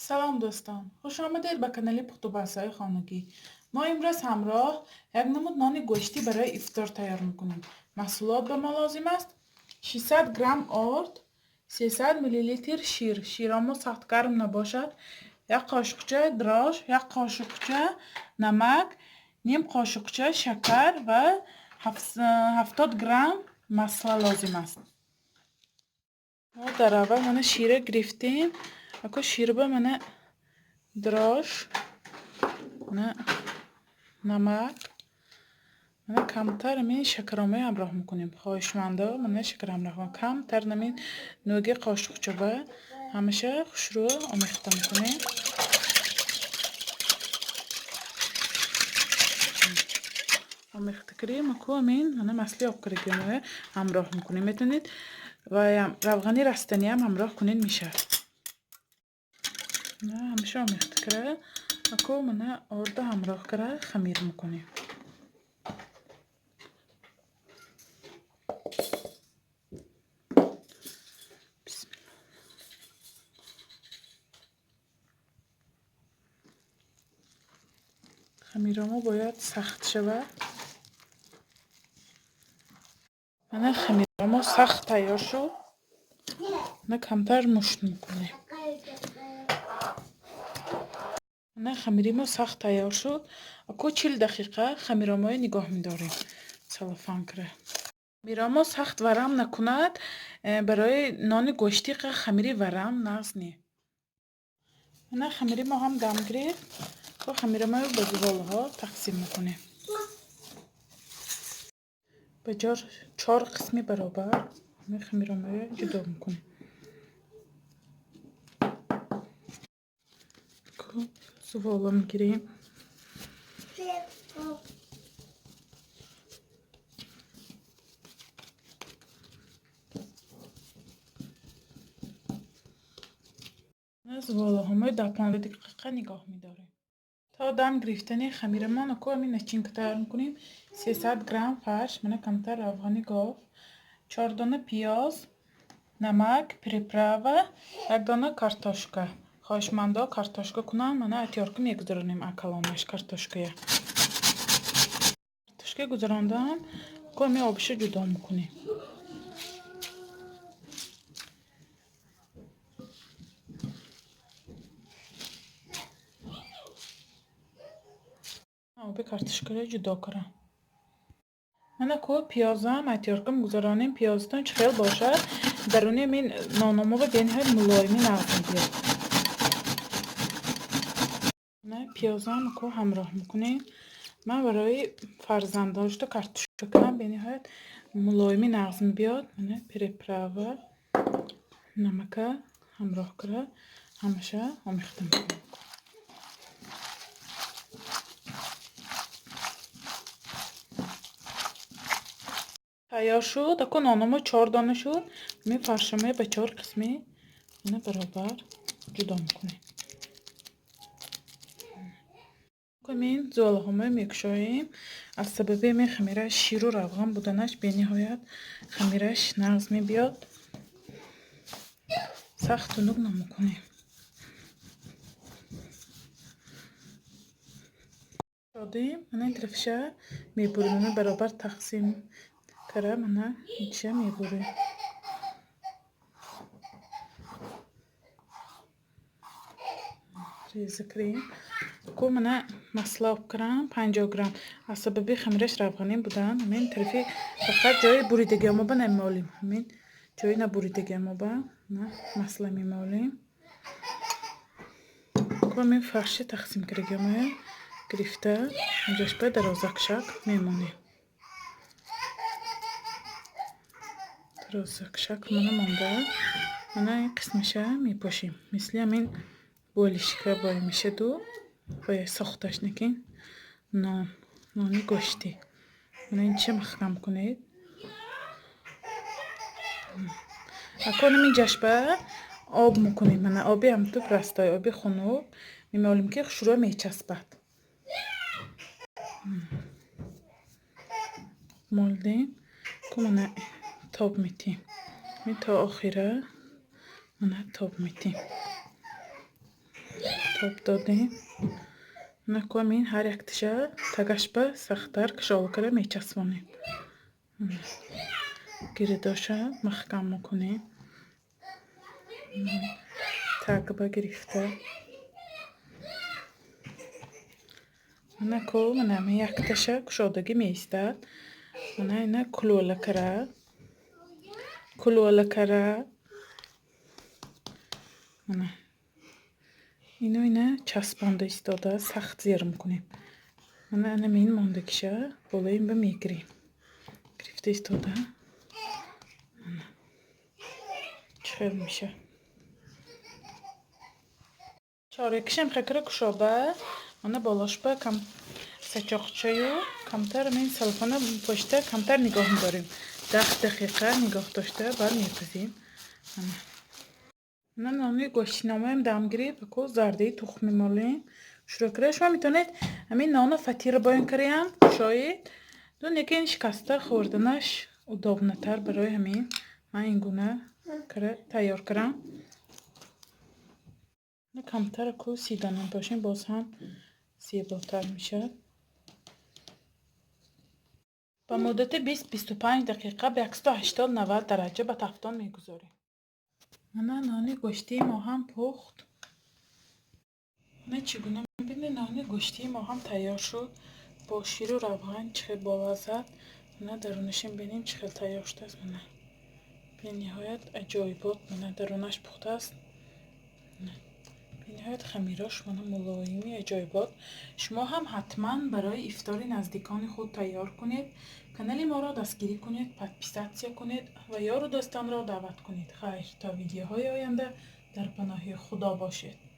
سلام دوستان، خوش آمدید به کانال پخت و بحث‌های خانگی. ما امروز همراه یک نمود نان گوشتی برای افطار تیار میکنیم. محصولات به ما لازم است: 600 گرم آرد، 300 میلی لیتر شیر. شیر اما سخت گرم نباشد. یک قاشقچه دراش، یک قاشقچه نمک، نیم قاشقچه شکر و 70 گرم مساله لازم است. در اول من شیر گرفتیم. اکو شیر به من دراش، نه نمک، من کمتر می شکرامه همراه میکنیم. خواهشمنده من شکر همراه کمتر نمین نوگی قاشقچه به همیشه خوش رو آمیخته میکنیم. آمیخته کریم اکو امین من مسلی آب کرگیمه همراه میکنیم. میتونید و روغنی رستنی هم همراه کنین میشه. نه همیشه آمیخته کرده اکو من آرده همراه کرده خمیر میکنیم. خمیرمو باید سخت شود. من خمیرمو سخت تیار شد. من کمتر مشت میکنیم. من خمیرمو سخت تیار شد. اکو 40 دقیقه خمیرمو نگاه میداریم. سلوفان کره. خمیرمو سخت ورم نکند. برای نان گوشتی خمیری ورم ناز نی. من خمیرمو هم دم گرفت. و خمیرمو به زباله تقسیم میکنیم. به 4 قسمی برابر من خمیرمو جدا میکنیم. زباله میگیریم. زباله همه در 15 دقیقه نگاه میداریم. تا دم گرفتن خمیرمان اکو همین نچین که تیار میکنیم. 300 گرم فرش، من کمتر افغانی گاف، 4 دانه پیاز، نمک، پریپراوه، 1 دانه کارتошка. خواهشمنده کارتошка کنن. من اتیارکم میگذاریم اکلانش کارتошкає. کارتошка گذراندم اکو همین آبش جدا میکنیم. آب کارتошка جدا کردم. من اکو پیازم اتیارکم گذارانیم. پیازتون چه خیلی باشد درونی من نانامو به بینهای ملایمی نازم بیاد. نه پیازم اکو همراه میکنیم. من برای فرزنداش تو کارتошка کنم به نهایت ملایمی نازم بیاد. من پریپراوه نمک همراه کرده همیشه آمیخته میکنم. تیار شد. اکو نانامو 4 دانه شد. می فرشمه به 4 قسمی من برابر جدا میکنیم. من زوله همه میکشاییم. از سبب می خمیرش شیر و روغن بودنش به نهایت خمیرش نغز می بیاد. سخت تنوگ نمیکنیم. شدیم. من این طرفشه میبریم. من برابر تقسیم کرده من اینچه میبریم. ریزه کریم. اکو من مسله آب کرم 50 گرم. از سبب خمیرش روغنی بودن من طرفی فقط جای بریدگی ما با نمیمالیم. من جای نبریدگی ما با نه مسله میمالیم. اکو من فرشی تقسیم کرده گرفته اینجاش به درازکشک میمونیم. درازکشک من مونده. من این قسمشه میپاشیم. مثل همین بولیشکه باید میشه دو باید ساختش نکین نانی گوشتی. من این چه مخکم کنید. اکو نمی جشبه آب میکنیم. من آبی هم تو پرستای آبی خونوب میمالیم که شروع میچسبد. مالدیم که من تاب میتیم. می تا آخیره من تاب میتیم. تاب دادیم. نکنیم هر یک تیشه تگش به سختتر کشالکره میچسبانیم. گیرداشا محکم میکنیم. تگ به گرفته. نکو منم یک تیشه کشادگی میستد. من اینه کلولکره. اینه چسبانده ایستاده سخت زیر میکنیم. من این ماندگیشه بالایم به میگیریم. گرفته ایستاده. چخیل میشه. چارکشم خکر کشابه. من بالاش به کم سچاقچه و کمتر من سلفانه پشته کمتر نگاه میداریم. 10 دقیقه نگاه داشته بعد میپزیم. من نانی گوشتنامه هم دمگیری بکو زرده تخمی مالیم. شروع کرده شما میتونید همین نان فطیر باین کریم شاید دون یکی این شکسته خوردنش ادابنه تر برای همین من این گونه تیار کردم. کمتر کو سیدنم باشیم باز هم زیباتر میشه. با مدت 20-25 دقیقه به 180-90 درجه به تفتان میگذاریم. من نانی گوشتی ما هم پخت. نه چگونه میبینی نانی گوشتی ما هم تیار شد. با شیر و روغن چه باوزد. نه درونشیم بینیم چه تیار شده است. نه به نهایت عجایبات من درونش پخته است. به نهایت خمیراش من ملایمی عجایبات. شما هم حتما برای افطار نزدیکان خود تیار کنید. کانال ما را دستگیری کنید، پادپیساتسیا کنید و یار و دوستان را دعوت کنید. خیر تا ویدیوهای آینده در پناه خدا باشید.